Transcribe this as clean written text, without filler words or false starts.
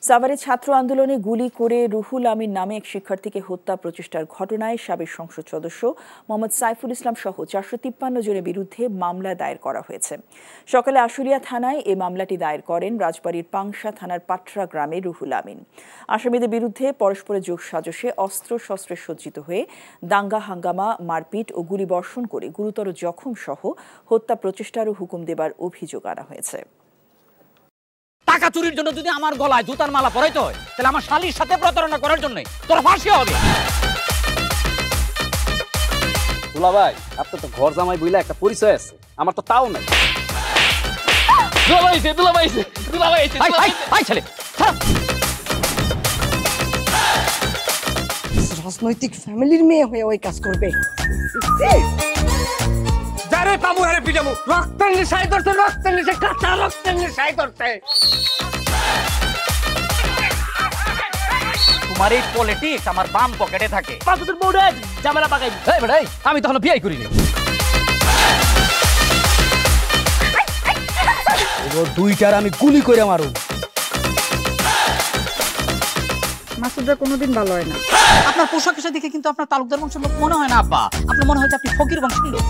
সাভারে ছাত্র আন্দোলনে গুলি করে রুহুল আমিন নামে এক শিক্ষার্থীকে হত্যা প্রচেষ্টার ঘটনায় সাবেক সংসদ সদস্য মোহাম্মদ সাইফুল ইসলাম সহ 453 জনের বিরুদ্ধে মামলা দায়ের করা হয়েছে। সকালে আশুলিয়া থানায় এই মামলাটি দায়ের করেন রাজবাড়ীর পাংশা থানার পাটরা গ্রামের রুহুল আমিন। আসামিদের বিরুদ্ধে পরস্পরের যোগসাজশে অস্ত্রশস্ত্রে সজ্জিত হয়ে দাঙ্গা হাঙ্গামা, মারপিট ও গুলিবর্ষণ করে গুরুতর জখম সহ হত্যা প্রচেষ্টারও হুকুম দেবার অভিযোগ আনা হয়েছে। টাকা চুরির জন্য যদি আমার গলায় জুতার মালা পরাইতে হয়, তাহলে আমার শালীর সাথে প্রতারণা করার জন্য তোর ফাঁসি হবে। দুলা ভাই, আপনার তো ঘর জামাই বইলা একটা পরিচয় আছে, আমার তো তাও নাই। রাজনৈতিক ফ্যামিলির মেয়ে হয়ে ওই কাজ করবে। তোমার এই পলিটিক্স আমার বাম পকেটে থাকে। আমি তখন বিয়ে করিনি। দুইটার আমি গুলি করে মারু। মাসুদরা কোনোদিন ভালো হয় না। আপনার পোশাক আশাক দেখে কিন্তু আপনার তালুকদার বংশের লোক মনে হয় না আব্বা, আপনার মনে হয় যে আপনি ফকির বংশের লোক।